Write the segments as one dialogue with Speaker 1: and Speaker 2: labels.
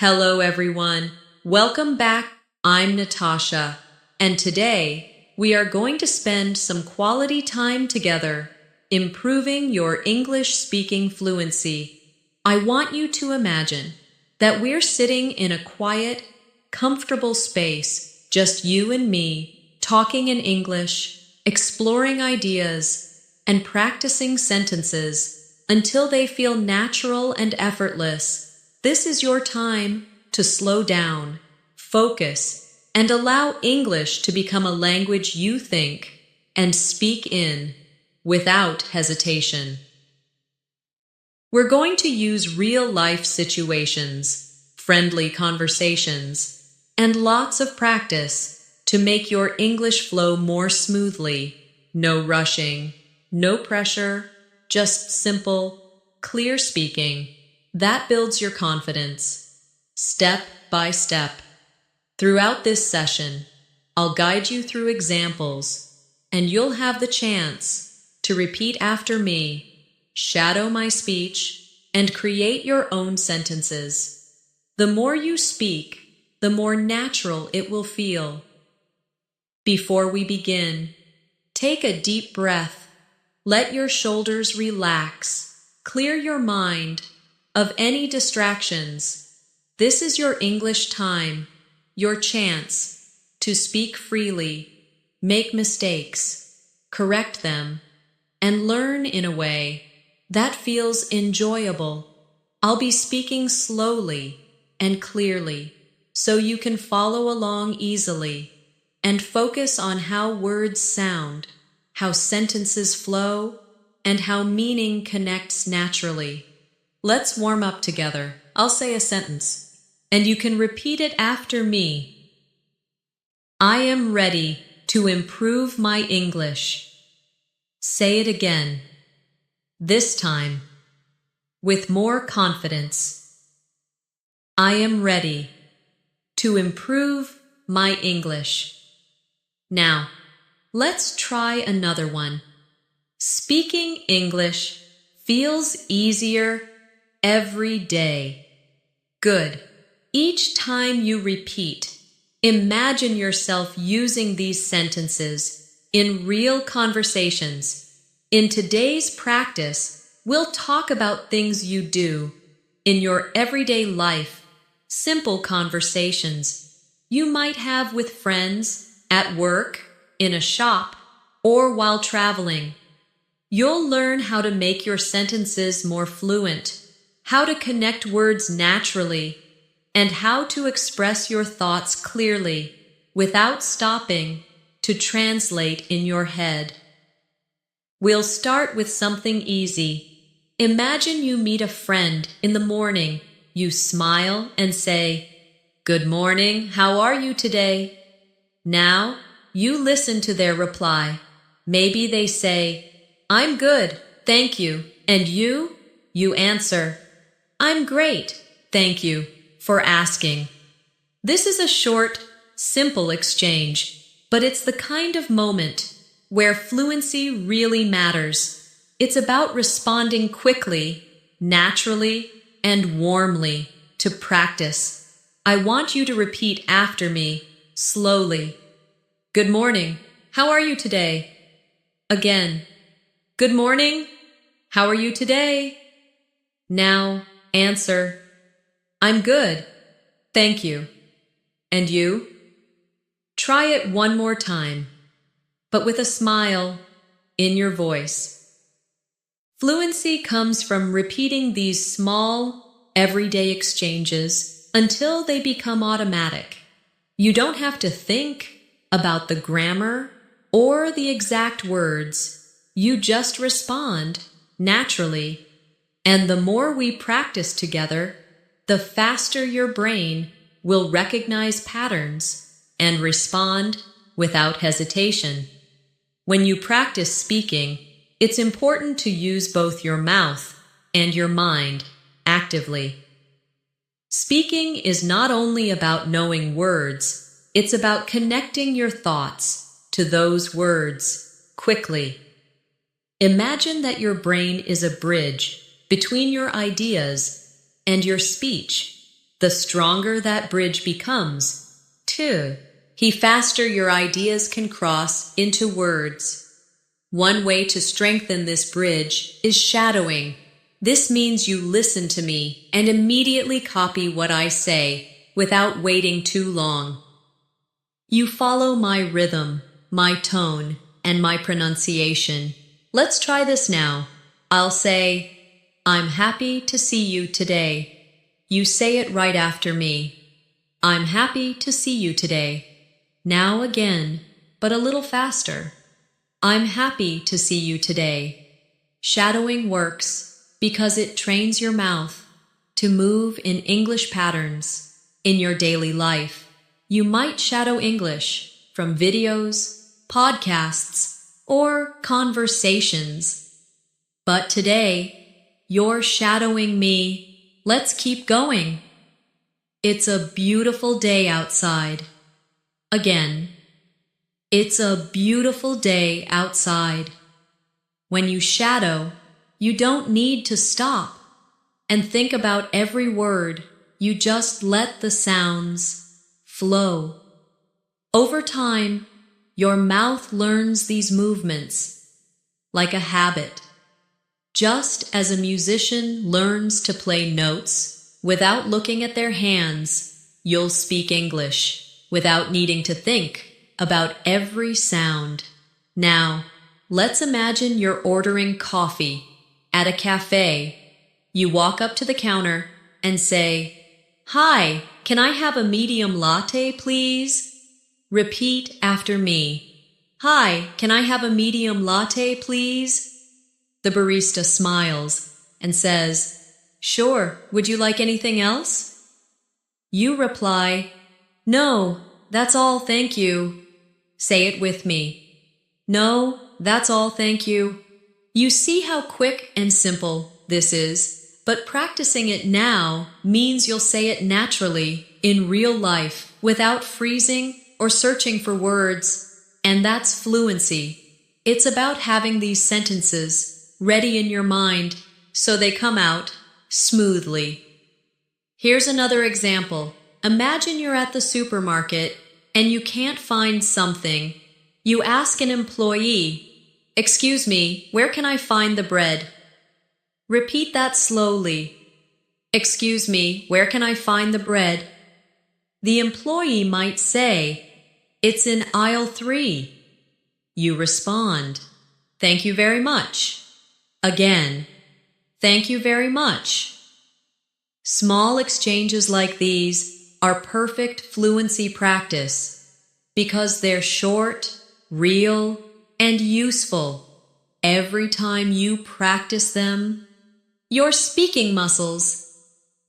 Speaker 1: Hello, everyone. Welcome back. I'm Natasha, and today we are going to spend some quality time together improving your English speaking fluency. I want you to imagine that we're sitting in a quiet, comfortable space, just you and me, talking in English, exploring ideas, and practicing sentences until they feel natural and effortless. This is your time to slow down, focus, and allow English to become a language you think and speak in without hesitation. We're going to use real-life situations, friendly conversations, and lots of practice to make your English flow more smoothly. No rushing, no pressure, just simple, clear speaking. That builds your confidence, step by step. Throughout this session, I'll guide you through examples, and you'll have the chance to repeat after me, shadow my speech, and create your own sentences. The more you speak, the more natural it will feel. Before we begin, take a deep breath. Let your shoulders relax. Clear your mind of any distractions. This is your English time, your chance to speak freely, make mistakes, correct them, and learn in a way that feels enjoyable. I'll be speaking slowly and clearly so you can follow along easily and focus on how words sound, how sentences flow, and how meaning connects naturally. Let's warm up together. I'll say a sentence, and you can repeat it after me. I am ready to improve my English. Say it again. This time, with more confidence. I am ready to improve my English. Now, let's try another one. Speaking English feels easier every day. Good. Each time you repeat, imagine yourself using these sentences in real conversations. In today's practice, we'll talk about things you do in your everyday life, simple conversations you might have with friends, at work, in a shop, or while traveling. You'll learn how to make your sentences more fluent, how to connect words naturally, and how to express your thoughts clearly without stopping to translate in your head. We'll start with something easy. Imagine you meet a friend in the morning. You smile and say, "Good morning, how are you today?" Now, you listen to their reply. Maybe they say, "I'm good, thank you." And you? You answer, "I'm great, thank you for asking." This is a short, simple exchange, but it's the kind of moment where fluency really matters. It's about responding quickly, naturally, and warmly. To practice, I want you to repeat after me, slowly. Good morning, how are you today? Again, good morning, how are you today? Now, answer, "I'm good, thank you." And you? Try it one more time, but with a smile in your voice. Fluency comes from repeating these small, everyday exchanges until they become automatic. You don't have to think about the grammar or the exact words. You just respond naturally. And the more we practice together, the faster your brain will recognize patterns and respond without hesitation. When you practice speaking, it's important to use both your mouth and your mind actively. Speaking is not only about knowing words, it's about connecting your thoughts to those words quickly. Imagine that your brain is a bridge between your ideas and your speech. the stronger that bridge becomes. 2. The faster your ideas can cross into words. One way to strengthen this bridge is shadowing. This means you listen to me and immediately copy what I say without waiting too long. You follow my rhythm, my tone, and my pronunciation. Let's try this now. I'll say, I'm happy to see you today. You say it right after me. I'm happy to see you today. Now again, but a little faster. I'm happy to see you today. Shadowing works because it trains your mouth to move in English patterns. In your daily life, you might shadow English from videos, podcasts, or conversations. But today, you're shadowing me. Let's keep going. It's a beautiful day outside. Again. It's a beautiful day outside. When you shadow, you don't need to stop and think about every word. You just let the sounds flow. Over time, your mouth learns these movements like a habit. Just as a musician learns to play notes without looking at their hands, you'll speak English without needing to think about every sound. Now, let's imagine you're ordering coffee at a cafe. You walk up to the counter and say, "Hi, can I have a medium latte, please?" Repeat after me. "Hi, can I have a medium latte, please?" The barista smiles and says, "Sure, would you like anything else?" You reply, "No, that's all, thank you." Say it with me. "No, that's all, thank you." You see how quick and simple this is, but practicing it now means you'll say it naturally in real life without freezing or searching for words, and that's fluency. It's about having these sentences ready in your mind so they come out smoothly. Here's another example. Imagine you're at the supermarket and you can't find something. You ask an employee, "Excuse me, where can I find the bread?" Repeat that slowly. "Excuse me, where can I find the bread?" The employee might say, "It's in aisle 3. You respond, "Thank you very much." Again, "Thank you very much." Small exchanges like these are perfect fluency practice because they're short, real, and useful. Every time you practice them, your speaking muscles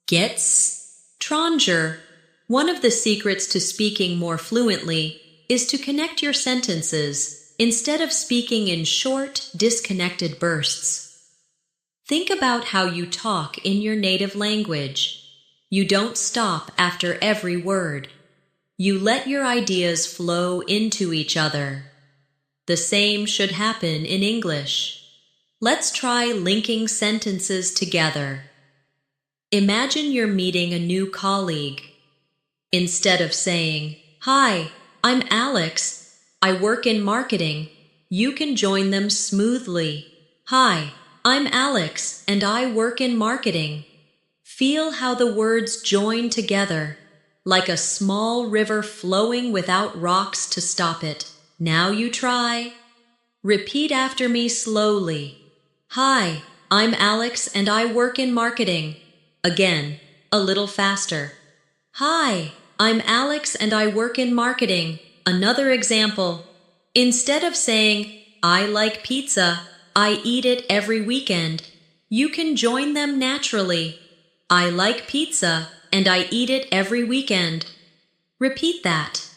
Speaker 1: get stronger. One of the secrets to speaking more fluently is to connect your sentences instead of speaking in short, disconnected bursts. Think about how you talk in your native language. You don't stop after every word. You let your ideas flow into each other. The same should happen in English. Let's try linking sentences together. Imagine you're meeting a new colleague. Instead of saying, "Hi, I'm Alex. I work in marketing," you can join them smoothly. "Hi, I'm Alex, and I work in marketing." Feel how the words join together, like a small river flowing without rocks to stop it. Now you try. Repeat after me slowly. "Hi, I'm Alex, and I work in marketing." Again, a little faster. "Hi, I'm Alex, and I work in marketing." Another example. Instead of saying, "I like pizza, I eat it every weekend," you can join them naturally. "I like pizza, and I eat it every weekend." Repeat that.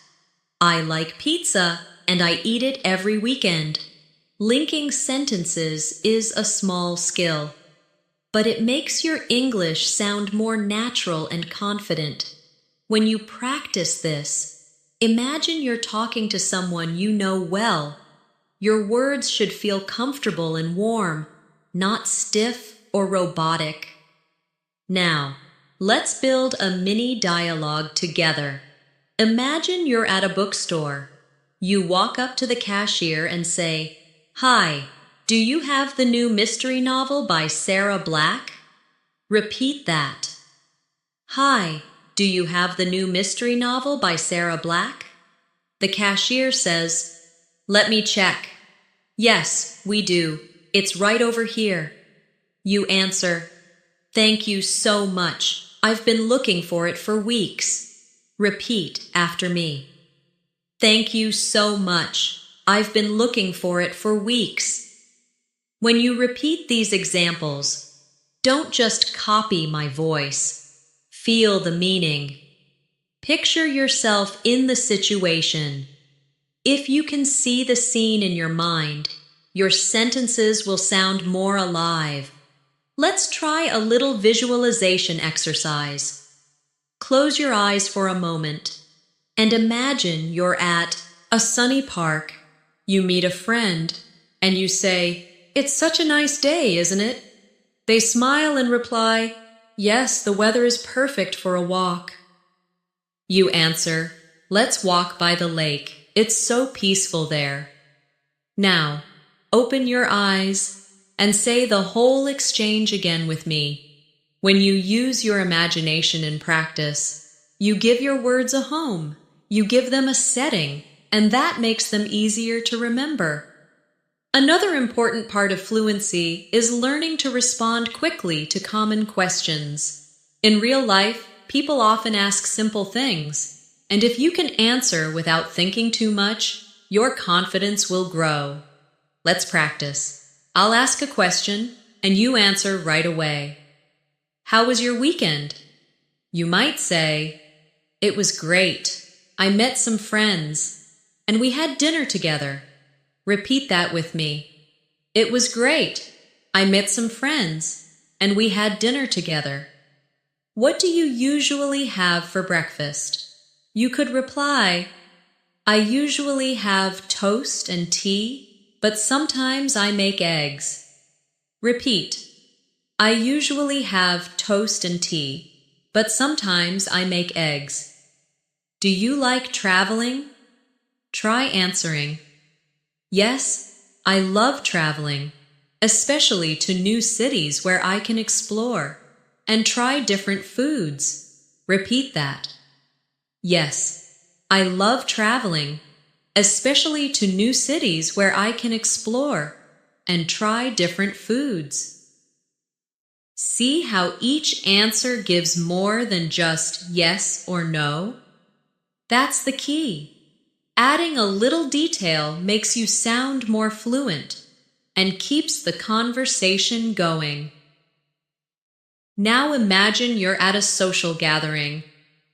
Speaker 1: "I like pizza, and I eat it every weekend." Linking sentences is a small skill, but it makes your English sound more natural and confident. When you practice this, imagine you're talking to someone you know well. Your words should feel comfortable and warm, not stiff or robotic. Now, let's build a mini dialogue together. Imagine you're at a bookstore. You walk up to the cashier and say, "Hi, do you have the new mystery novel by Sarah Black?" Repeat that. "Hi, do you have the new mystery novel by Sarah Black?" The cashier says, "Let me check." "Yes, we do. It's right over here." You answer, "Thank you so much. I've been looking for it for weeks." Repeat after me. "Thank you so much. I've been looking for it for weeks." When you repeat these examples, don't just copy my voice. Feel the meaning. Picture yourself in the situation. If you can see the scene in your mind, your sentences will sound more alive. Let's try a little visualization exercise. Close your eyes for a moment and imagine you're at a sunny park. You meet a friend and you say, "It's such a nice day, isn't it?" They smile and reply, "Yes, the weather is perfect for a walk." You answer, "Let's walk by the lake. It's so peaceful there." Now, open your eyes and say the whole exchange again with me. When you use your imagination in practice, you give your words a home, you give them a setting, and that makes them easier to remember. Another important part of fluency is learning to respond quickly to common questions. In real life, people often ask simple things, and if you can answer without thinking too much, your confidence will grow. Let's practice. I'll ask a question, and you answer right away. "How was your weekend?" You might say, "It was great. I met some friends, and we had dinner together." Repeat that with me. "It was great. I met some friends, and we had dinner together." What do you usually have for breakfast? You could reply, "I usually have toast and tea, but sometimes I make eggs." Repeat, "I usually have toast and tea, but sometimes I make eggs." Do you like traveling? Try answering, "Yes, I love traveling, especially to new cities where I can explore and try different foods." Repeat that. "Yes, I love traveling, especially to new cities where I can explore and try different foods." See how each answer gives more than just yes or no? That's the key. Adding a little detail makes you sound more fluent and keeps the conversation going. Now imagine you're at a social gathering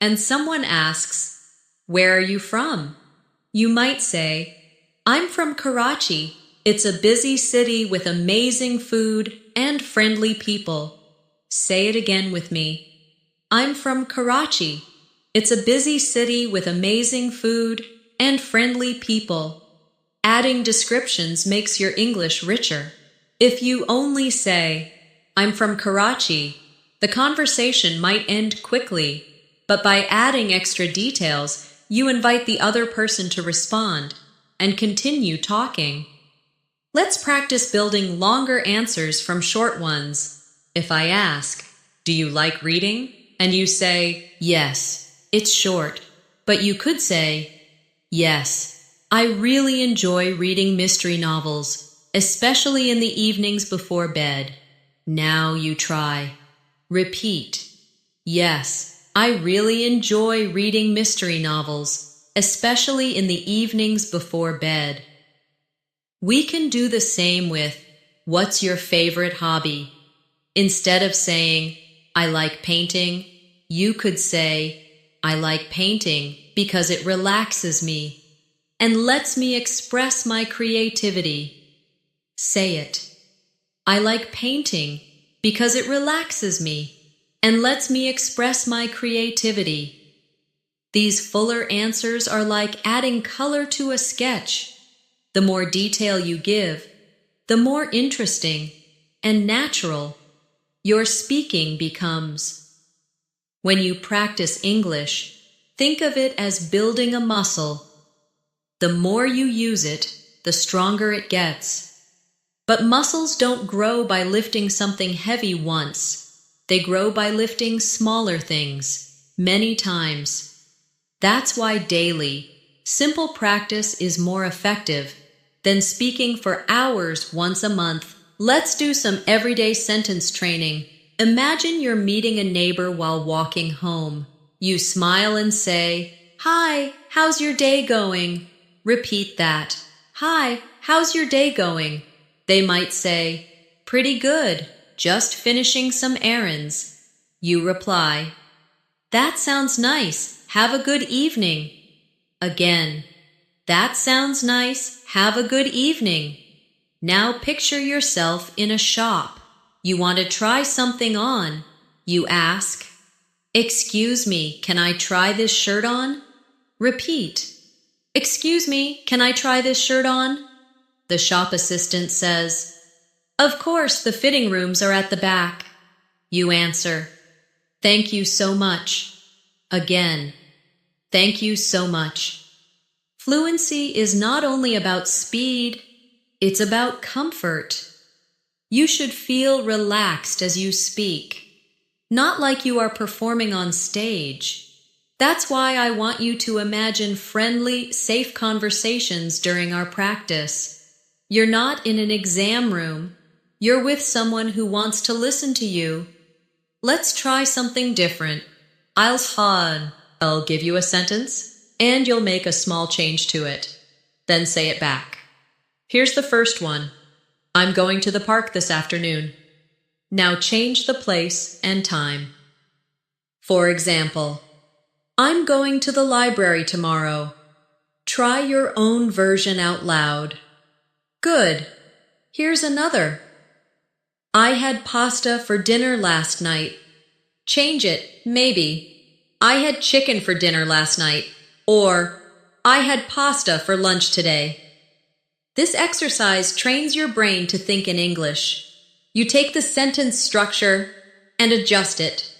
Speaker 1: and someone asks, "Where are you from?" You might say, "I'm from Karachi. It's a busy city with amazing food and friendly people." Say it again with me. "I'm from Karachi. It's a busy city with amazing food and friendly people." Adding descriptions makes your English richer. If you only say, "I'm from Karachi," the conversation might end quickly, but by adding extra details, you invite the other person to respond and continue talking. Let's practice building longer answers from short ones. If I ask, "Do you like reading?" and you say, "Yes," it's short, but you could say, "Yes, I really enjoy reading mystery novels, especially in the evenings before bed." Now you try. Repeat. "Yes, I really enjoy reading mystery novels, especially in the evenings before bed." We can do the same with, "What's your favorite hobby?" Instead of saying, "I like painting," you could say, "I like painting because it relaxes me and lets me express my creativity." Say it. "I like painting because it relaxes me and lets me express my creativity." These fuller answers are like adding color to a sketch. The more detail you give, the more interesting and natural your speaking becomes. When you practice English, think of it as building a muscle. The more you use it, the stronger it gets. But muscles don't grow by lifting something heavy once. They grow by lifting smaller things, many times. That's why daily, simple practice is more effective than speaking for hours once a month. Let's do some everyday sentence training. Imagine you're meeting a neighbor while walking home. You smile and say, "Hi, how's your day going?" Repeat that. "Hi, how's your day going?" They might say, "Pretty good, just finishing some errands." You reply, "That sounds nice. Have a good evening." Again, "That sounds nice. Have a good evening." Now picture yourself in a shop. You want to try something on. You ask, "Excuse me, can I try this shirt on?" Repeat, "Excuse me, can I try this shirt on?" The shop assistant says, "Of course, the fitting rooms are at the back." You answer, "Thank you so much." Again, "Thank you so much." Fluency is not only about speed, it's about comfort. You should feel relaxed as you speak, not like you are performing on stage. That's why I want you to imagine friendly, safe conversations during our practice. You're not in an exam room. You're with someone who wants to listen to you. Let's try something different. I'll give you a sentence, and you'll make a small change to it. Then say it back. Here's the first one. I'm going to the park this afternoon. Now change the place and time. For example, I'm going to the library tomorrow. Try your own version out loud. Good. Here's another. I had pasta for dinner last night. Change it, maybe. I had chicken for dinner last night. Or, I had pasta for lunch today. This exercise trains your brain to think in English. You take the sentence structure and adjust it.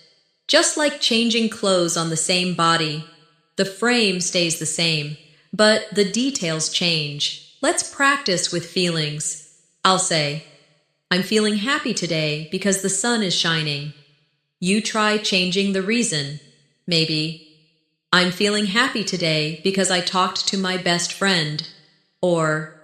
Speaker 1: Just like changing clothes on the same body, the frame stays the same, but the details change. Let's practice with feelings. I'll say, I'm feeling happy today because the sun is shining. You try changing the reason. Maybe, I'm feeling happy today because I talked to my best friend. Or,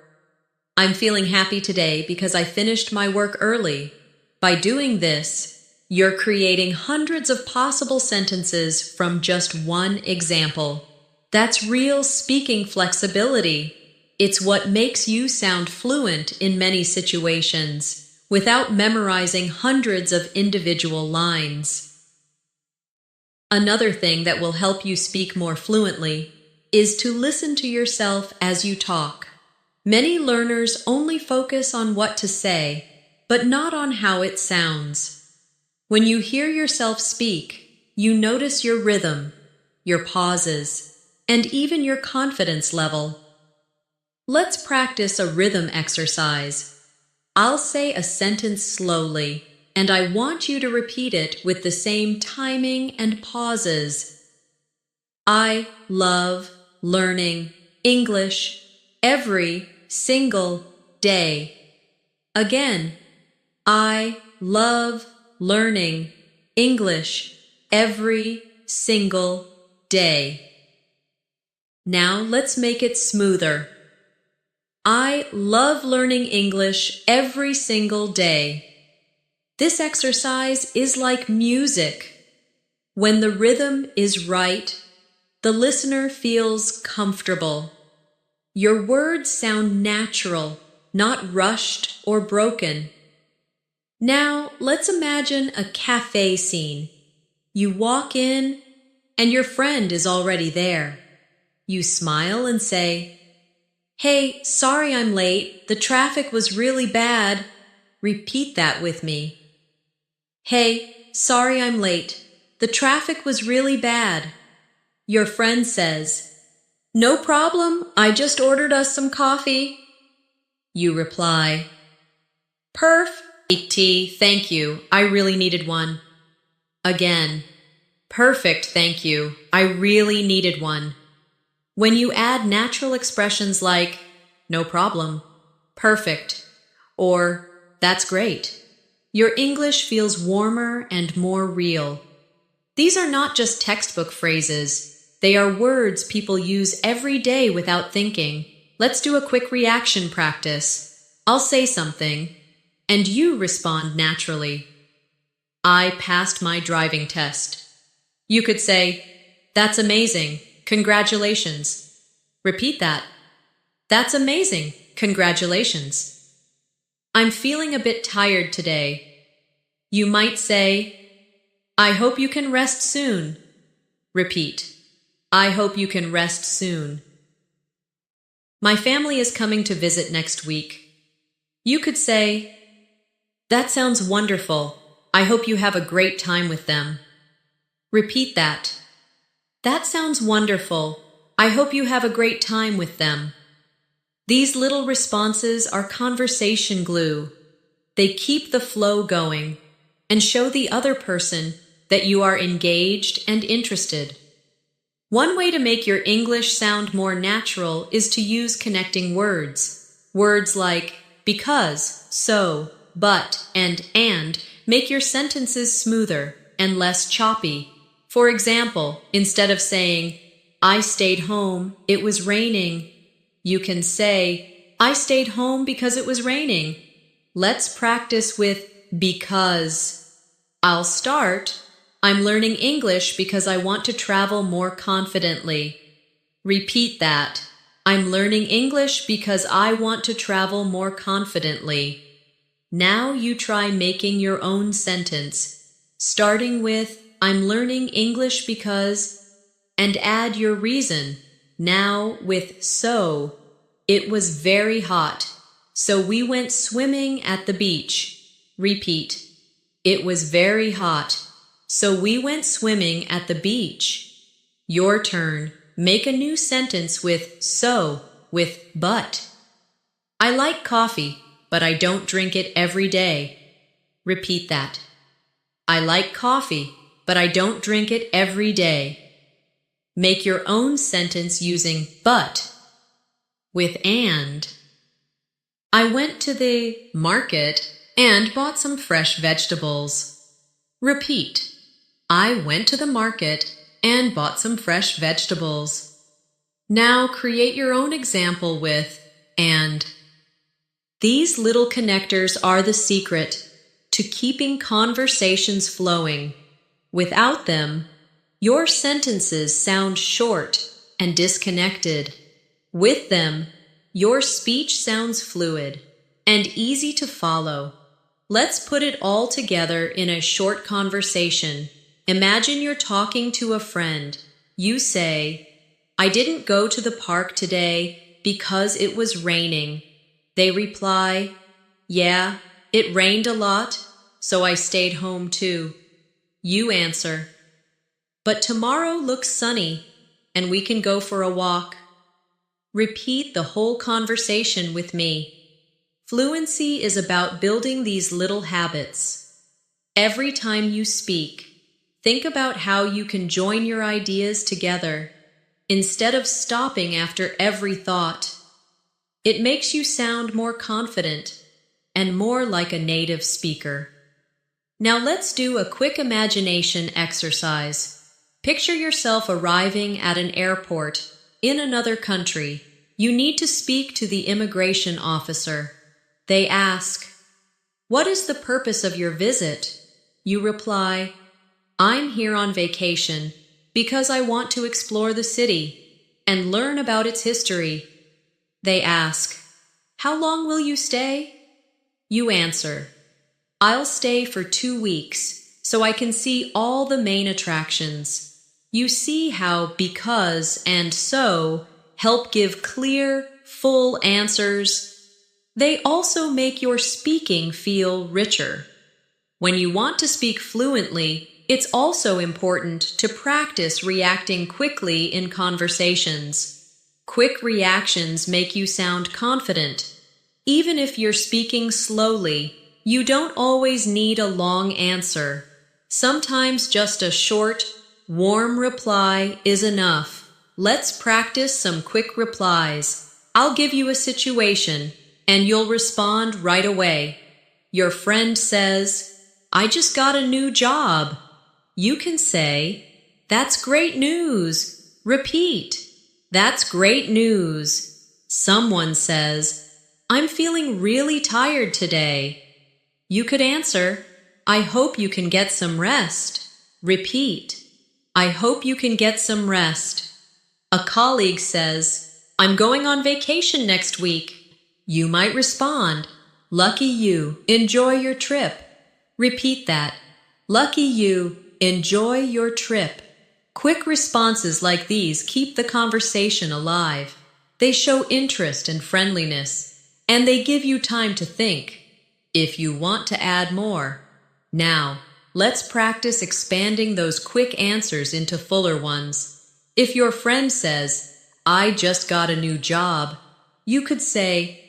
Speaker 1: I'm feeling happy today because I finished my work early. By doing this, you're creating hundreds of possible sentences from just one example. That's real speaking flexibility. It's what makes you sound fluent in many situations, without memorizing hundreds of individual lines. Another thing that will help you speak more fluently is to listen to yourself as you talk. Many learners only focus on what to say, but not on how it sounds. When you hear yourself speak, you notice your rhythm, your pauses, and even your confidence level. Let's practice a rhythm exercise. I'll say a sentence slowly, and I want you to repeat it with the same timing and pauses. I love learning English every single day. Again, I love learning English every single day. Now let's make it smoother. I love learning English every single day. This exercise is like music. When the rhythm is right, the listener feels comfortable. Your words sound natural, not rushed or broken. Now, let's imagine a cafe scene. You walk in, and your friend is already there. You smile and say, "Hey, sorry I'm late. The traffic was really bad." Repeat that with me. "Hey, sorry I'm late. The traffic was really bad." Your friend says, "No problem, I just ordered us some coffee." You reply, "Perfect, thank you, I really needed one." Again, Perfect, thank you. I really needed one. When you add natural expressions like, no problem, perfect, or that's great, your English feels warmer and more real. These are not just textbook phrases. They are words people use every day without thinking. Let's do a quick reaction practice. I'll say something, and you respond naturally. I passed my driving test. You could say, that's amazing. Congratulations. Repeat that. That's amazing. Congratulations. I'm feeling a bit tired today. You might say, I hope you can rest soon. Repeat. I hope you can rest soon. My family is coming to visit next week. You could say, that sounds wonderful. I hope you have a great time with them. Repeat that. That sounds wonderful. I hope you have a great time with them. These little responses are conversation glue. They keep the flow going and show the other person that you are engaged and interested. One way to make your English sound more natural is to use connecting words. Words like because, so, but, and make your sentences smoother and less choppy. For example, instead of saying, I stayed home, it was raining, you can say, I stayed home because it was raining. Let's practice with because. I'll start. I'm learning English because I want to travel more confidently. Repeat that. I'm learning English because I want to travel more confidently. Now you try making your own sentence, starting with I'm learning English because, and add your reason. Now with so. It was very hot, so we went swimming at the beach. Repeat. It was very hot, so we went swimming at the beach. Your turn. Make a new sentence with so, with but. I like coffee, but I don't drink it every day. Repeat that. I like coffee, but I don't drink it every day. Make your own sentence using but. With and. I went to the market and bought some fresh vegetables. Repeat. I went to the market and bought some fresh vegetables. Now create your own example with and. These little connectors are the secret to keeping conversations flowing. Without them, your sentences sound short and disconnected. With them, your speech sounds fluid and easy to follow. Let's put it all together in a short conversation. Imagine you're talking to a friend. You say, I didn't go to the park today because it was raining. They reply, yeah, it rained a lot, so I stayed home too. You answer, but tomorrow looks sunny, and we can go for a walk. Repeat the whole conversation with me. Fluency is about building these little habits. Every time you speak, think about how you can join your ideas together, instead of stopping after every thought. It makes you sound more confident and more like a native speaker. Now let's do a quick imagination exercise. Picture yourself arriving at an airport in another country. You need to speak to the immigration officer. They ask, what is the purpose of your visit? You reply, I'm here on vacation because I want to explore the city and learn about its history. They ask, how long will you stay? You answer, I'll stay for 2 weeks so I can see all the main attractions. You see how because and so help give clear, full answers. They also make your speaking feel richer. When you want to speak fluently, it's also important to practice reacting quickly in conversations. Quick reactions make you sound confident. Even if you're speaking slowly, you don't always need a long answer. Sometimes just a short, warm reply is enough. Let's practice some quick replies. I'll give you a situation, and you'll respond right away. Your friend says, I just got a new job. You can say, that's great news. Repeat, that's great news. Someone says, I'm feeling really tired today. You could answer, I hope you can get some rest. Repeat, I hope you can get some rest. A colleague says, I'm going on vacation next week. You might respond, lucky you, enjoy your trip. Repeat that, lucky you, enjoy your trip. Quick responses like these keep the conversation alive. They show interest and friendliness, and they give you time to think, if you want to add more. Now, let's practice expanding those quick answers into fuller ones. If your friend says, I just got a new job, you could say,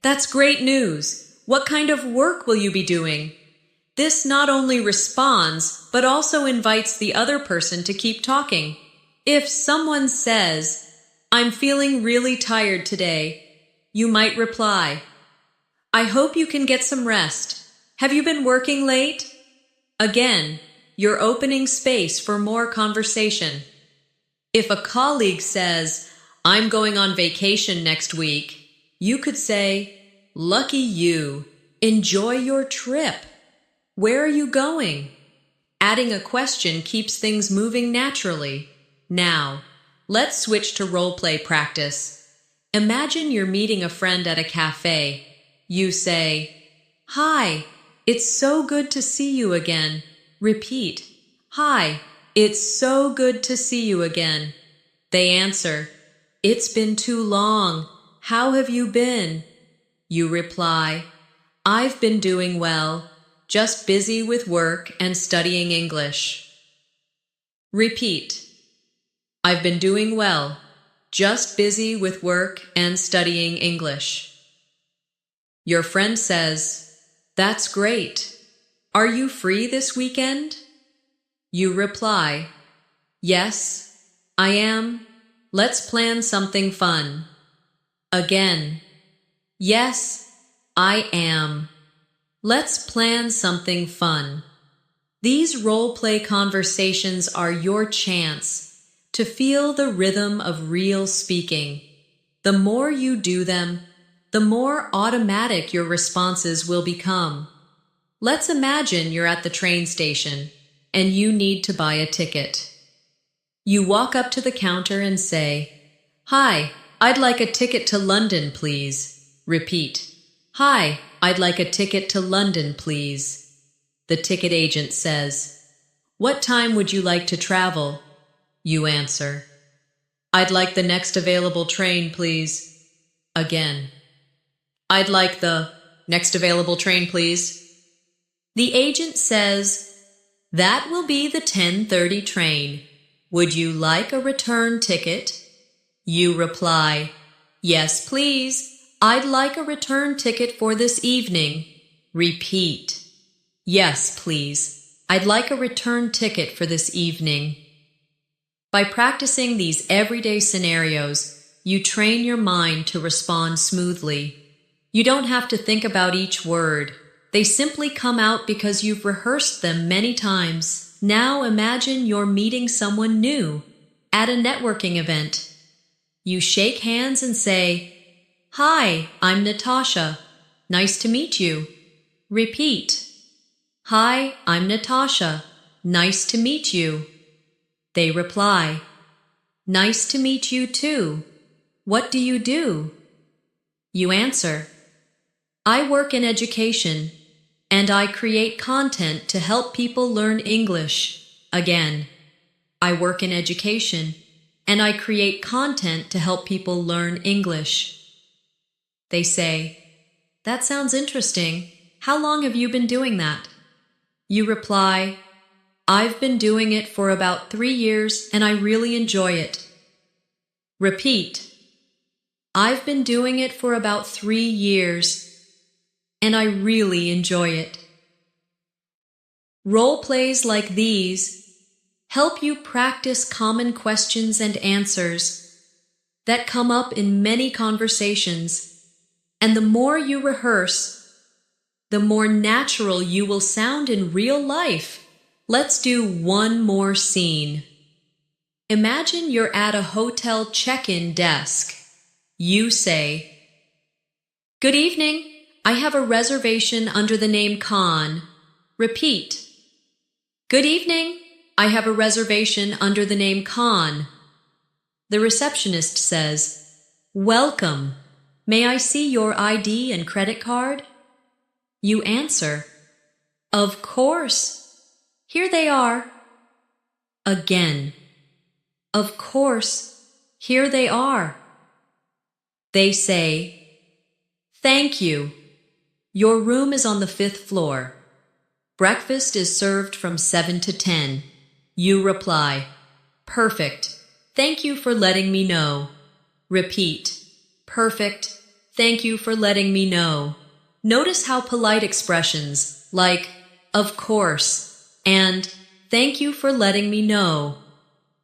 Speaker 1: that's great news. What kind of work will you be doing? This not only responds, but also invites the other person to keep talking. If someone says, I'm feeling really tired today, you might reply, I hope you can get some rest. Have you been working late? Again, you're opening space for more conversation. If a colleague says, I'm going on vacation next week, you could say, lucky you, enjoy your trip. Where are you going? Adding a question keeps things moving naturally. Now, let's switch to role play practice. Imagine you're meeting a friend at a cafe. You say, Hi, it's so good to see you again. Repeat, Hi, it's so good to see you again. They answer, It's been too long. How have you been? You reply, I've been doing well. Just busy with work and studying English. Repeat, I've been doing well. Just busy with work and studying English. Your friend says, That's great. Are you free this weekend? You reply, Yes, I am. Let's plan something fun. Again, Yes, I am. Let's plan something fun. These role-play conversations are your chance to feel the rhythm of real speaking. The more you do them, the more automatic your responses will become. Let's imagine you're at the train station and you need to buy a ticket. You walk up to the counter and say, Hi, I'd like a ticket to London, please. Repeat, Hi, I'd like a ticket to London, please. The ticket agent says, What time would you like to travel? You answer, I'd like the next available train, please. Again, I'd like the next available train, please. The agent says, That will be the 10:30 train. Would you like a return ticket? You reply, Yes, please. I'd like a return ticket for this evening. Repeat, Yes, please. I'd like a return ticket for this evening. By practicing these everyday scenarios, you train your mind to respond smoothly. You don't have to think about each word. They simply come out because you've rehearsed them many times. Now imagine you're meeting someone new at a networking event. You shake hands and say, Hi, I'm Natasha. Nice to meet you. Repeat, Hi, I'm Natasha. Nice to meet you. They reply, Nice to meet you too. What do you do? You answer, I work in education, and I create content to help people learn English. Again, I work in education, and I create content to help people learn English. They say, That sounds interesting. How long have you been doing that? You reply, I've been doing it for about 3 years and I really enjoy it. Repeat, I've been doing it for about 3 years and I really enjoy it. Role plays like these help you practice common questions and answers that come up in many conversations. And the more you rehearse, the more natural you will sound in real life. Let's do one more scene. Imagine you're at a hotel check-in desk. You say, "Good evening. I have a reservation under the name Khan." Repeat. "Good evening. I have a reservation under the name Khan." The receptionist says, "Welcome. May I see your ID and credit card?" You answer, "Of course. Here they are." Again, "Of course. Here they are." They say, "Thank you. Your room is on the 5th floor. Breakfast is served from 7 to 10. You reply, "Perfect. Thank you for letting me know." Repeat, "Perfect. Thank you for letting me know." Notice how polite expressions like, "Of course," and "Thank you for letting me know"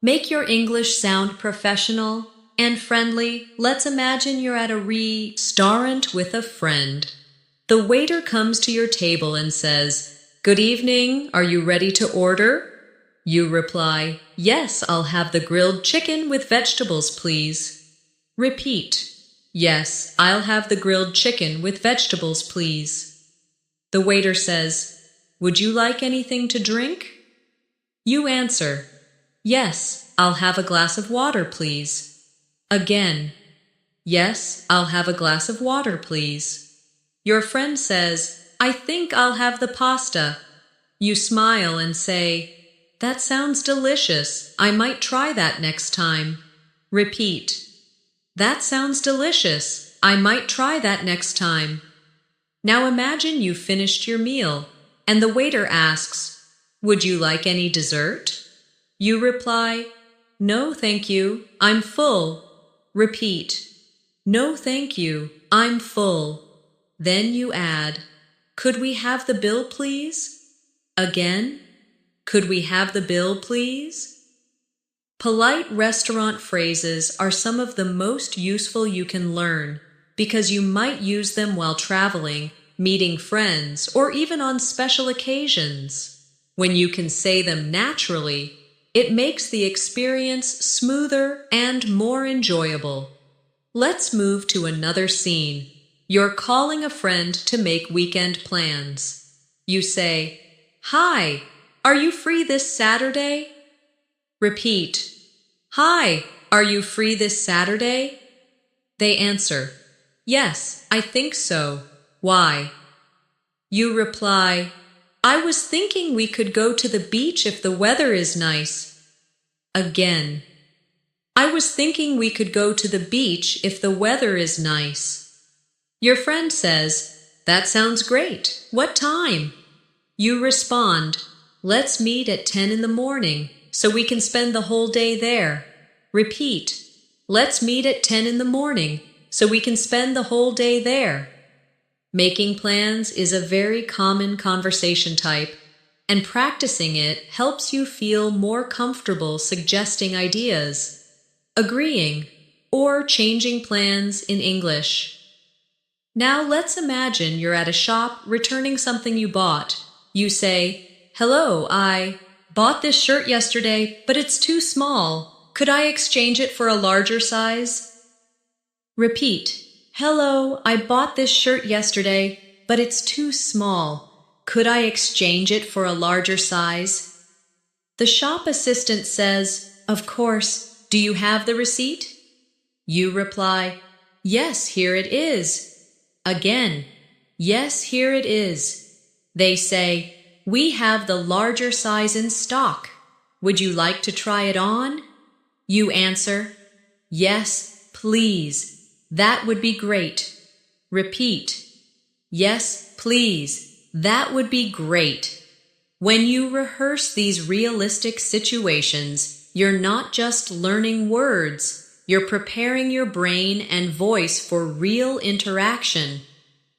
Speaker 1: make your English sound professional and friendly. Let's imagine you're at a restaurant with a friend. The waiter comes to your table and says, "Good evening, are you ready to order?" You reply, "Yes, I'll have the grilled chicken with vegetables, please." Repeat, "Yes, I'll have the grilled chicken with vegetables, please." The waiter says, "Would you like anything to drink?" You answer, "Yes, I'll have a glass of water, please." Again, "Yes, I'll have a glass of water, please." Your friend says, "I think I'll have the pasta." You smile and say, "That sounds delicious. I might try that next time." Repeat, "That sounds delicious. I might try that next time." Now imagine you finished your meal, and the waiter asks, "Would you like any dessert?" You reply, "No, thank you. I'm full." Repeat, "No, thank you. I'm full." Then you add, "Could we have the bill, please?" Again, "Could we have the bill, please?" Polite restaurant phrases are some of the most useful you can learn because you might use them while traveling, meeting friends, or even on special occasions. When you can say them naturally, it makes the experience smoother and more enjoyable. Let's move to another scene. You're calling a friend to make weekend plans. You say, "Hi, are you free this Saturday?" Repeat, "Hi, are you free this Saturday?" They answer, "Yes, I think so. Why?" You reply, "I was thinking we could go to the beach if the weather is nice." Again, "I was thinking we could go to the beach if the weather is nice." Your friend says, "That sounds great. What time?" You respond, "Let's meet at 10 in the morning so we can spend the whole day there." Repeat, "Let's meet at 10 in the morning so we can spend the whole day there." Making plans is a very common conversation type, and practicing it helps you feel more comfortable suggesting ideas, agreeing, or changing plans in English. Now let's imagine you're at a shop returning something you bought. You say, "Hello, I bought this shirt yesterday, but it's too small. Could I exchange it for a larger size?" Repeat, "Hello, I bought this shirt yesterday, but it's too small. Could I exchange it for a larger size?" The shop assistant says, "Of course. Do you have the receipt?" You reply, "Yes, here it is." Again, "Yes, here it is." They say, "We have the larger size in stock. Would you like to try it on?" You answer, "Yes, please. That would be great." Repeat, "Yes, please. That would be great." When you rehearse these realistic situations, you're not just learning words, you're preparing your brain and voice for real interaction.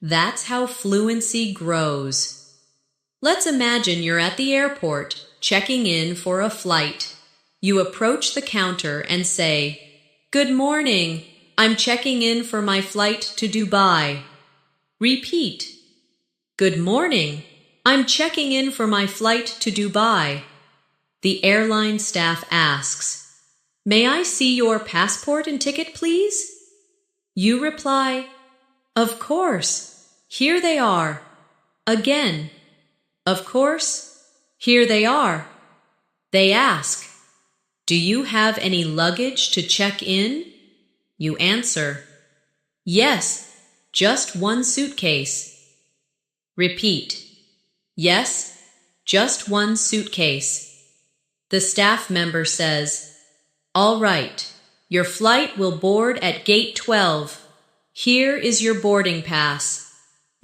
Speaker 1: That's how fluency grows. Let's imagine you're at the airport, checking in for a flight. You approach the counter and say, "Good morning. I'm checking in for my flight to Dubai." Repeat. "Good morning. I'm checking in for my flight to Dubai." The airline staff asks, "May I see your passport and ticket, please?" You reply, "Of course. Here they are." Again, "Of course. Here they are." They ask, "Do you have any luggage to check in?" You answer, "Yes, just one suitcase." Repeat. "Yes, just one suitcase." The staff member says, "All right, your flight will board at gate 12. Here is your boarding pass."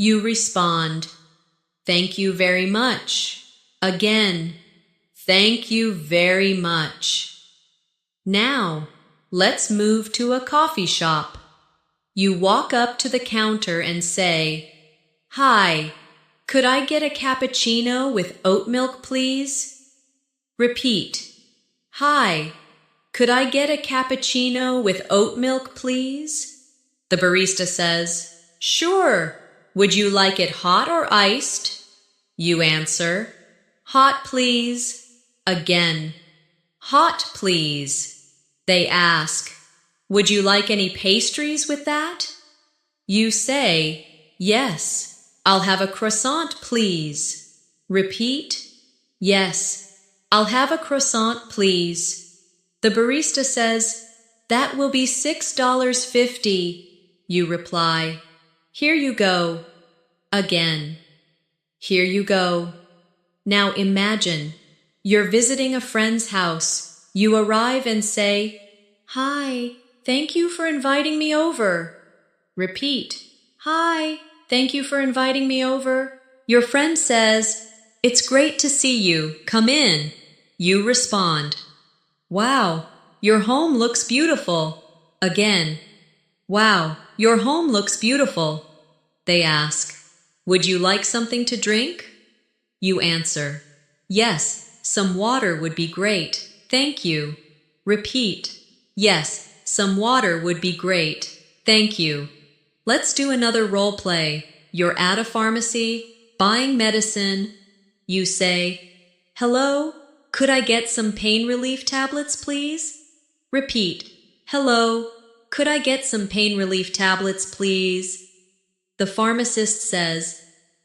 Speaker 1: You respond, "Thank you very much." Again, "Thank you very much." Now, let's move to a coffee shop. You walk up to the counter and say, "Hi, could I get a cappuccino with oat milk, please?" Repeat. "Hi, could I get a cappuccino with oat milk, please?" The barista says, "Sure. Would you like it hot or iced?" You answer, "Hot, please." Again, "Hot, please." They ask, "Would you like any pastries with that?" You say, "Yes, I'll have a croissant, please." Repeat, "Yes, I'll have a croissant, please." The barista says, "That will be $6.50. You reply, "Here you go." Again, "Here you go." Now imagine, you're visiting a friend's house. You arrive and say, "Hi, thank you for inviting me over." Repeat, "Hi, thank you for inviting me over." Your friend says, "It's great to see you. Come in." You respond, "Wow, your home looks beautiful." Again, "Wow, your home looks beautiful." They ask, "Would you like something to drink?" You answer, "Yes, some water would be great. Thank you." Repeat, "Yes, some water would be great. Thank you." Let's do another role play. You're at a pharmacy, buying medicine. You say, "Hello, could I get some pain relief tablets, please?" Repeat, "Hello, could I get some pain relief tablets, please?" The pharmacist says,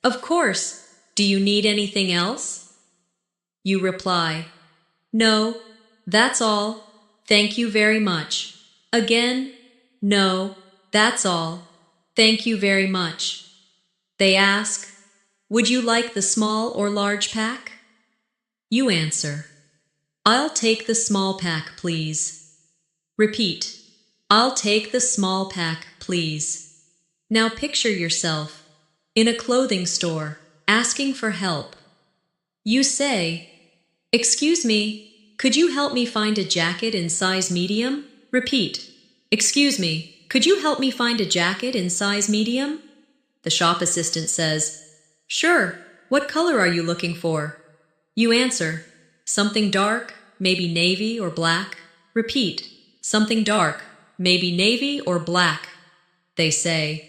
Speaker 1: "Of course. Do you need anything else?" You reply, "No, that's all. Thank you very much." Again, "No, that's all. Thank you very much." They ask, "Would you like the small or large pack?" You answer, "I'll take the small pack, please." Repeat, "I'll take the small pack, please." Now picture yourself in a clothing store asking for help. You say, "Excuse me, could you help me find a jacket in size medium?" Repeat, "Excuse me, could you help me find a jacket in size medium?" The shop assistant says, "Sure, what color are you looking for?" You answer, "Something dark, maybe navy or black." Repeat, "Something dark, maybe navy or black." They say,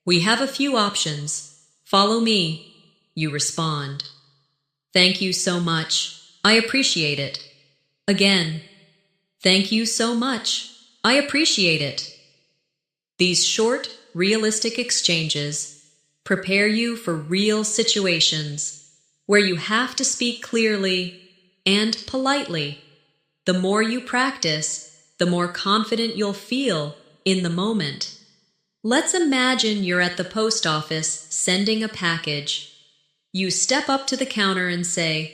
Speaker 1: "We have a few options. Follow me." You respond, "Thank you so much. I appreciate it." Again, "Thank you so much. I appreciate it." These short, realistic exchanges prepare you for real situations where you have to speak clearly and politely. The more you practice, the more confident you'll feel in the moment. Let's imagine you're at the post office sending a package. You step up to the counter and say,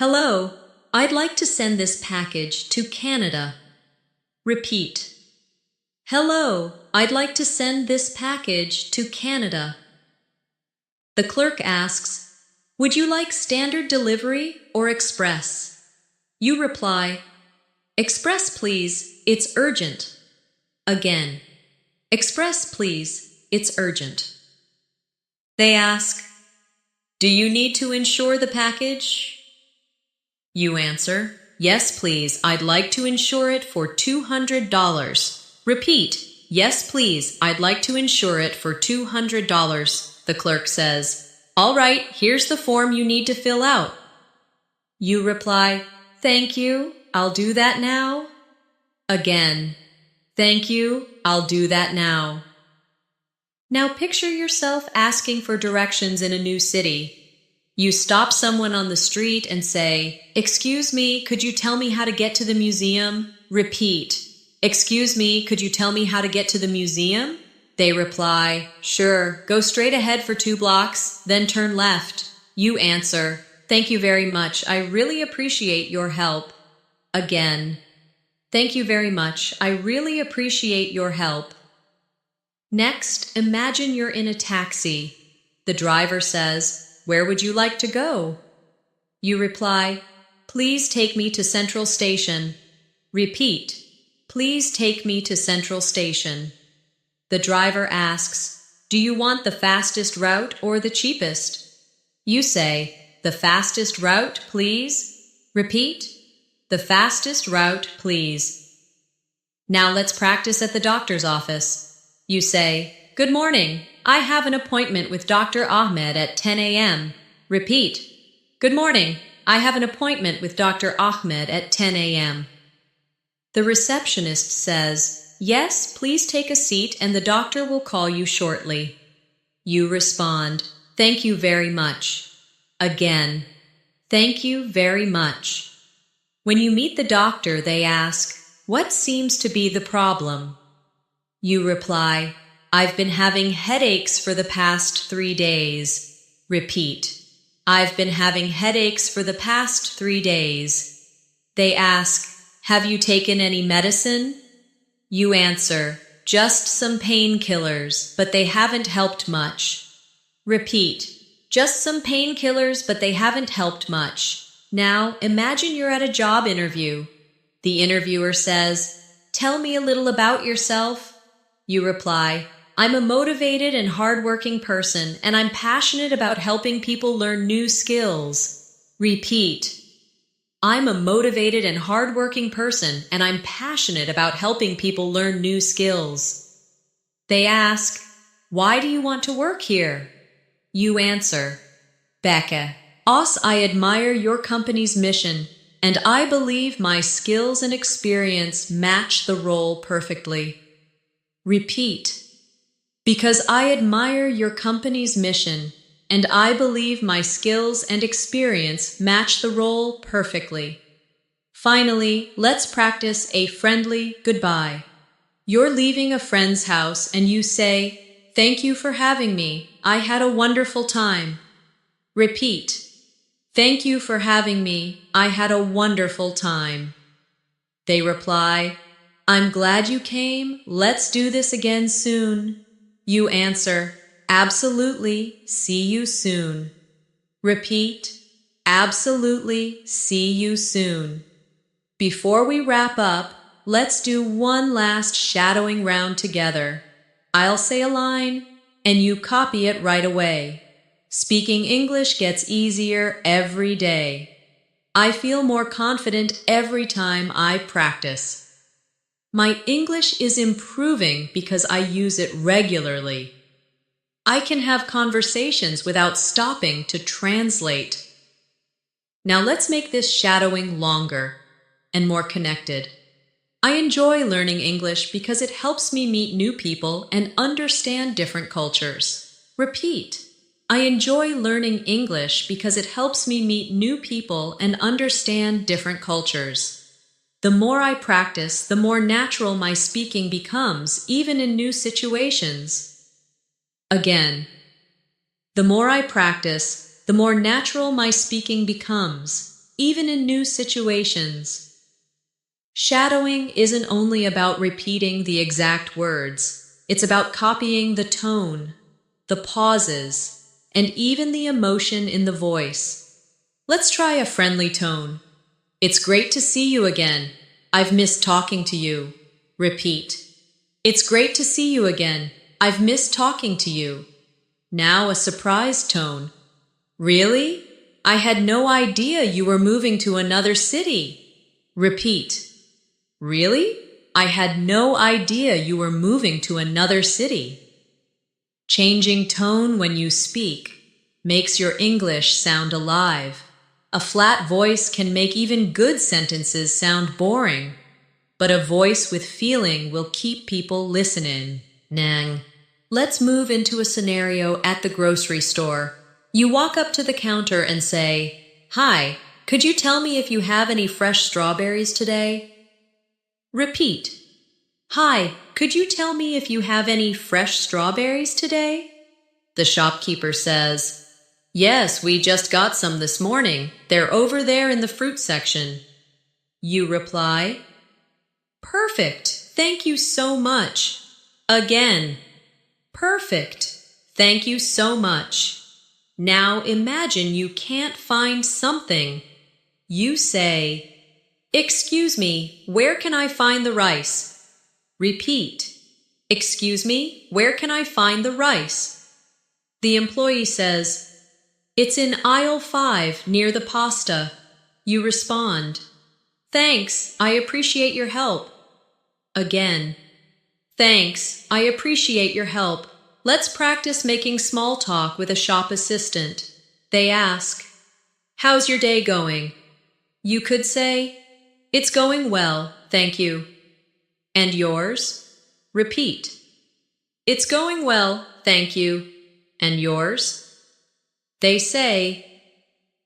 Speaker 1: "Hello, I'd like to send this package to Canada." Repeat, "Hello, I'd like to send this package to Canada." The clerk asks, "Would you like standard delivery or express?" You reply, "Express, please, it's urgent." Again, "Express, please, it's urgent." They ask, "Do you need to insure the package?" You answer, yes, please. I'd like to insure it for $200. Repeat, yes, please. I'd like to insure it for $200. The clerk says, all right, here's the form you need to fill out. You reply, thank you. I'll do that now. Again, thank you. I'll do that now. Now picture yourself asking for directions in a new city. You stop someone on the street and say, excuse me, could you tell me how to get to the museum? Repeat, excuse me, could you tell me how to get to the museum? They reply, sure, go straight ahead for 2 blocks, then turn left. You answer, thank you very much. I really appreciate your help. Again, thank you very much. I really appreciate your help. Next, imagine you're in a taxi. The driver says, where would you like to go? You reply, please take me to Central Station. Repeat, please take me to Central Station. The driver asks, do you want the fastest route or the cheapest? You say, the fastest route, please. Repeat, the fastest route, please. Now let's practice at the doctor's office. You say, good morning. I have an appointment with Dr. Ahmed at 10 a.m. Repeat, good morning. I have an appointment with Dr. Ahmed at 10 a.m. The receptionist says, yes, please take a seat and the doctor will call you shortly. You respond, thank you very much. Again, thank you very much. When you meet the doctor, they ask, what seems to be the problem? You reply, I've been having headaches for the past 3 days. Repeat, I've been having headaches for the past 3 days. They ask, have you taken any medicine? You answer, just some painkillers, but they haven't helped much. Repeat, just some painkillers, but they haven't helped much. Now, imagine you're at a job interview. The interviewer says, tell me a little about yourself. You reply, I'm a motivated and hardworking person, and I'm passionate about helping people learn new skills. Repeat, I'm a motivated and hardworking person, and I'm passionate about helping people learn new skills. They ask, why do you want to work here? You answer, Becca, I admire your company's mission, and I believe my skills and experience match the role perfectly. Repeat, because I admire your company's mission, and I believe my skills and experience match the role perfectly. Finally, let's practice a friendly goodbye. You're leaving a friend's house and you say, thank you for having me. I had a wonderful time. Repeat, thank you for having me. I had a wonderful time. They reply, I'm glad you came. Let's do this again soon. You answer, absolutely. See you soon. Repeat, absolutely. See you soon. Before we wrap up, let's do one last shadowing round together. I'll say a line, and you copy it right away. Speaking English gets easier every day. I feel more confident every time I practice. My English is improving because I use it regularly. I can have conversations without stopping to translate. Now let's make this shadowing longer and more connected. I enjoy learning English because it helps me meet new people and understand different cultures. Repeat. I enjoy learning English because it helps me meet new people and understand different cultures. The more I practice, the more natural my speaking becomes, even in new situations. Again, the more I practice, the more natural my speaking becomes, even in new situations. Shadowing isn't only about repeating the exact words. It's about copying the tone, the pauses, and even the emotion in the voice. Let's try a friendly tone. It's great to see you again. I've missed talking to you. Repeat. It's great to see you again. I've missed talking to you. Now a surprised tone. Really? I had no idea you were moving to another city. Repeat. Really? I had no idea you were moving to another city. Changing tone when you speak makes your English sound alive. A flat voice can make even good sentences sound boring, but a voice with feeling will keep people listening. Nang. Let's move into a scenario at the grocery store. You walk up to the counter and say, "Hi, could you tell me if you have any fresh strawberries today?" Repeat. Hi, could you tell me if you have any fresh strawberries today? The shopkeeper says, "Yes, we just got some this morning. They're over there in the fruit section." You reply, "Perfect, thank you so much." Again, "Perfect, thank you so much." Now imagine you can't find something. You say, "Excuse me, where can I find the rice?" Repeat. "Excuse me, where can I find the rice?" The employee says, "It's in aisle 5 near the pasta." You respond, "Thanks, I appreciate your help." Again, "Thanks, I appreciate your help." Let's practice making small talk with a shop assistant. They ask, "How's your day going?" You could say, "It's going well, thank you." And yours? Repeat. "It's going well, thank you." And yours? They say,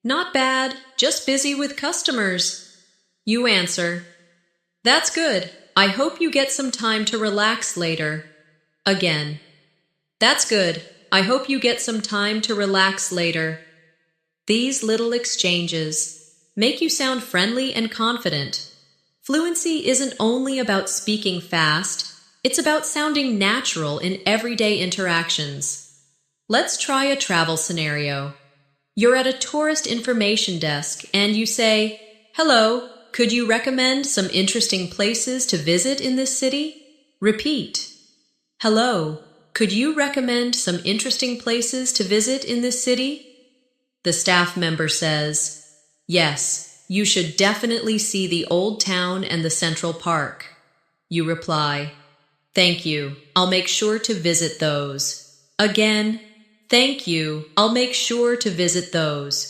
Speaker 1: "Not bad, just busy with customers." You answer, "That's good. I hope you get some time to relax later." Again, "That's good. I hope you get some time to relax later." These little exchanges make you sound friendly and confident. Fluency isn't only about speaking fast, it's about sounding natural in everyday interactions. Let's try a travel scenario. You're at a tourist information desk and you say, "Hello, could you recommend some interesting places to visit in this city?" Repeat. "Hello, could you recommend some interesting places to visit in this city?" The staff member says, "Yes, you should definitely see the Old Town and the Central Park." You reply, "Thank you, I'll make sure to visit those." Again, "Thank you, I'll make sure to visit those."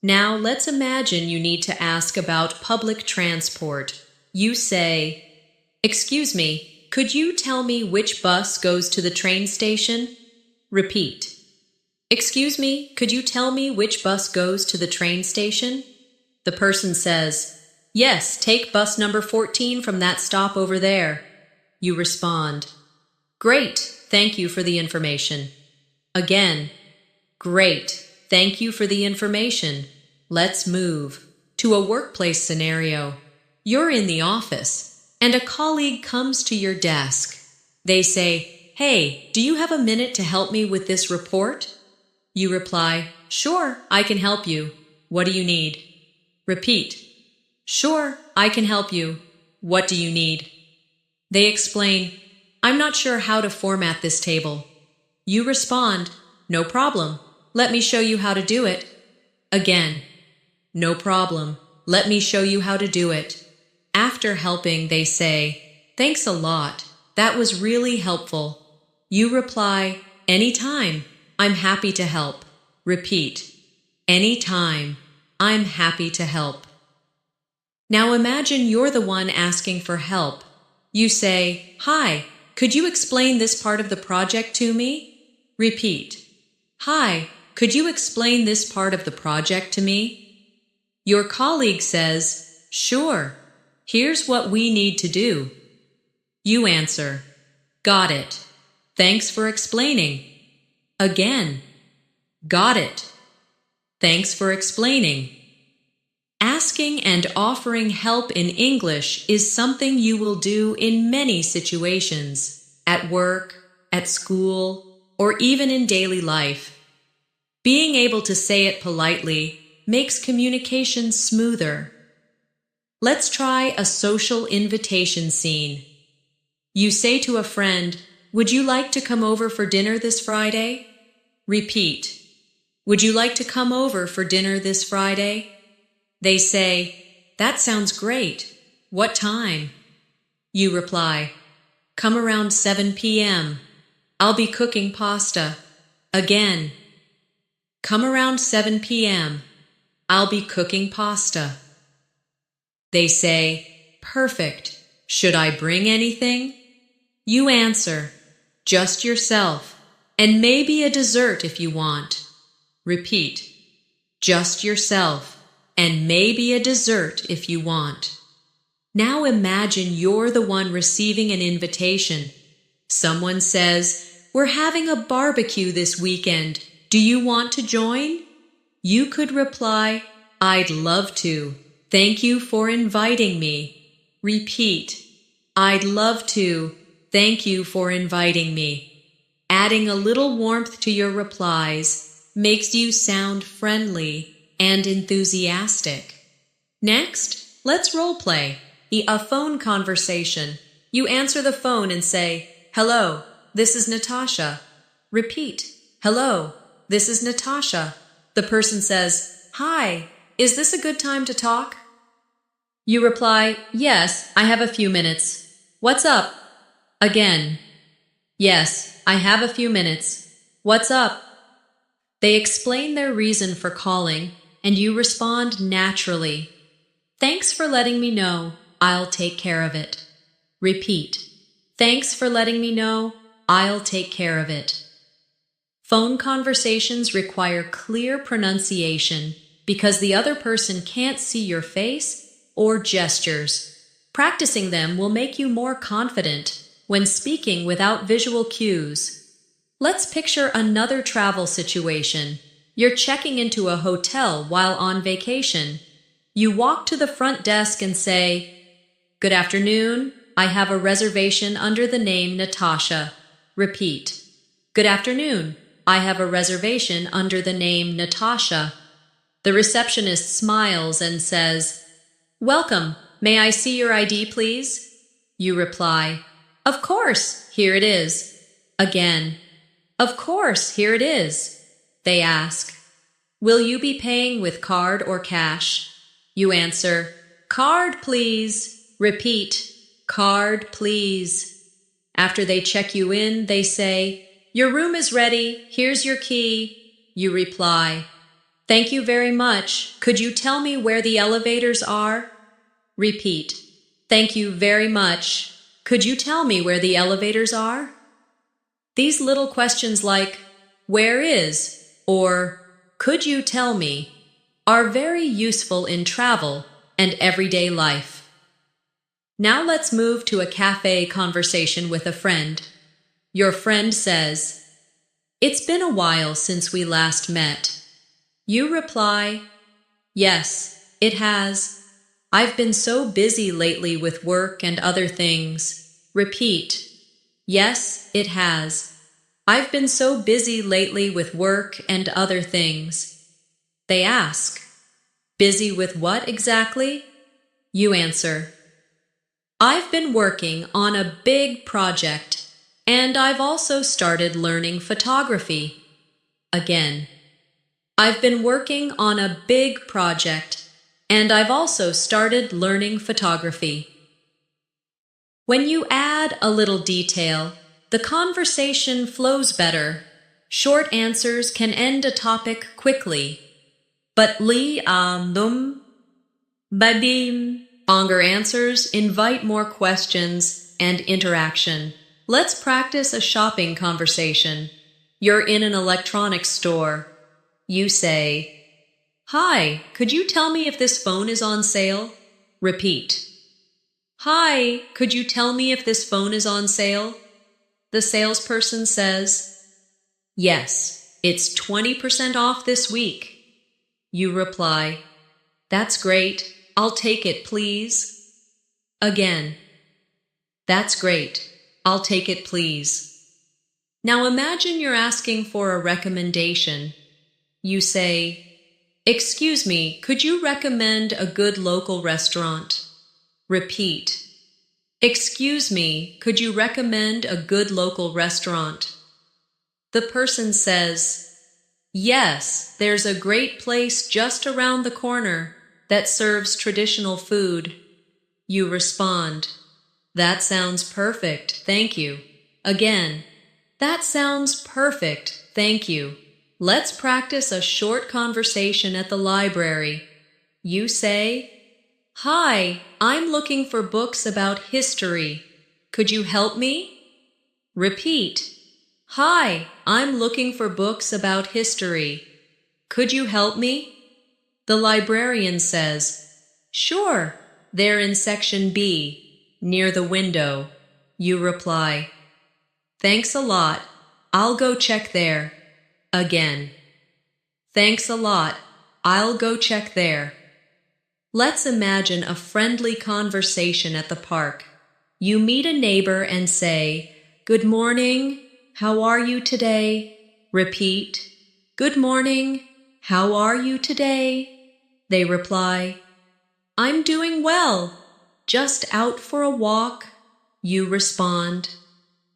Speaker 1: Now let's imagine you need to ask about public transport. You say, "Excuse me, could you tell me which bus goes to the train station?" Repeat. "Excuse me, could you tell me which bus goes to the train station?" The person says, "Yes, take bus number 14 from that stop over there." You respond, "Great, thank you for the information." Again, "Great, thank you for the information." Let's move to a workplace scenario. You're in the office, and a colleague comes to your desk. They say, "Hey, do you have a minute to help me with this report?" You reply, "Sure, I can help you. What do you need?" Repeat. "Sure, I can help you. What do you need?" They explain, "I'm not sure how to format this table." You respond, "No problem. Let me show you how to do it." Again, "No problem. Let me show you how to do it." After helping, they say, "Thanks a lot. That was really helpful." You reply, "Anytime. I'm happy to help." Repeat. Anytime. I'm happy to help. Now imagine you're the one asking for help. You say, "Hi, could you explain this part of the project to me?" Repeat. "Hi, could you explain this part of the project to me?" Your colleague says, "Sure. Here's what we need to do." You answer, "Got it. Thanks for explaining." Again, "Got it. Thanks for explaining." Asking and offering help in English is something you will do in many situations, at work, at school, or even in daily life. Being able to say it politely makes communication smoother. Let's try a social invitation scene. You say to a friend, "Would you like to come over for dinner this Friday?" Repeat. Would you like to come over for dinner this Friday? They say, that sounds great. What time? You reply, come around 7 p.m. I'll be cooking pasta. Again, come around 7 p.m. I'll be cooking pasta. They say, perfect. Should I bring anything? You answer, just yourself, and maybe a dessert if you want. Repeat, just yourself, and maybe a dessert if you want. Now imagine you're the one receiving an invitation. Someone says, we're having a barbecue this weekend. Do you want to join? You could reply, I'd love to. Thank you for inviting me. Repeat, I'd love to. Thank you for inviting me. Adding a little warmth to your replies makes you sound friendly and enthusiastic. Next, let's role play. A phone conversation. You answer the phone and say, hello, this is Natasha. Repeat, hello, this is Natasha. The person says, hi, is this a good time to talk? You reply, yes, I have a few minutes. What's up? Again, yes, I have a few minutes. What's up? They explain their reason for calling, and you respond naturally. Thanks for letting me know. I'll take care of it. Repeat. Thanks for letting me know. I'll take care of it. Phone conversations require clear pronunciation because the other person can't see your face or gestures. Practicing them will make you more confident when speaking without visual cues. Let's picture another travel situation. You're checking into a hotel while on vacation. You walk to the front desk and say, good afternoon, I have a reservation under the name Natasha. Repeat. Good afternoon, I have a reservation under the name Natasha. The receptionist smiles and says, welcome, may I see your ID, please? You reply, of course, here it is. Again, of course, here it is. They ask, will you be paying with card or cash? You answer, card, please. Repeat, card, please. After they check you in, they say, your room is ready, here's your key. You reply, thank you very much. Could you tell me where the elevators are? Repeat, thank you very much. Could you tell me where the elevators are? These little questions like, where is, or could you tell me, are very useful in travel and everyday life. Now let's move to a cafe conversation with a friend. Your friend says, it's been a while since we last met. You reply, yes, it has. I've been so busy lately with work and other things. Repeat, yes, it has. I've been so busy lately with work and other things. They ask, busy with what exactly? You answer, I've been working on a big project, and I've also started learning photography. Again, I've been working on a big project, and I've also started learning photography. When you add a little detail, the conversation flows better. Short answers can end a topic quickly. But longer answers invite more questions and interaction. Let's practice a shopping conversation. You're in an electronics store. You say, hi, could you tell me if this phone is on sale? Repeat. Hi, could you tell me if this phone is on sale? The salesperson says, yes, it's 20% off this week. You reply, that's great. I'll take it, please. Again, that's great. I'll take it, please. Now imagine you're asking for a recommendation. You say, excuse me, could you recommend a good local restaurant? Repeat. Excuse me, could you recommend a good local restaurant? The person says, Yes, there's a great place just around the corner that serves traditional food. You respond, that sounds perfect, thank you. Again, that sounds perfect, thank you. Let's practice a short conversation at the library. You say, hi, I'm looking for books about history. Could you help me? Repeat, hi, I'm looking for books about history. Could you help me? The librarian says, sure, they're in section B, near the window. You reply, thanks a lot, I'll go check there. Again, thanks a lot, I'll go check there. Let's imagine a friendly conversation at the park. You meet a neighbor and say, good morning, how are you today? Repeat, good morning, how are you today? They reply, I'm doing well, just out for a walk. You respond,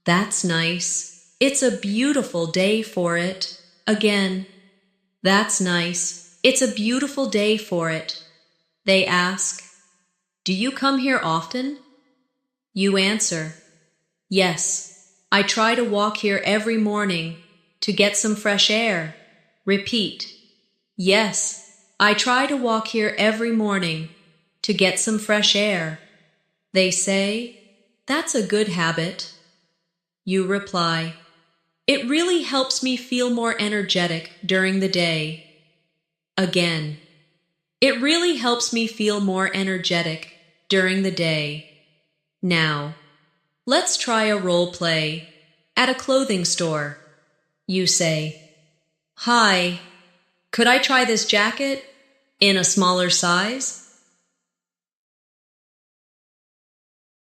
Speaker 1: that's nice, it's a beautiful day for it. Again, that's nice, it's a beautiful day for it. They ask, do you come here often? You answer, yes, I try to walk here every morning to get some fresh air. Repeat, yes, I try to walk here every morning to get some fresh air. They say, that's a good habit. You reply, it really helps me feel more energetic during the day. Again, it really helps me feel more energetic during the day. Now, let's try a role play at a clothing store. You say, hi, could I try this jacket in a smaller size?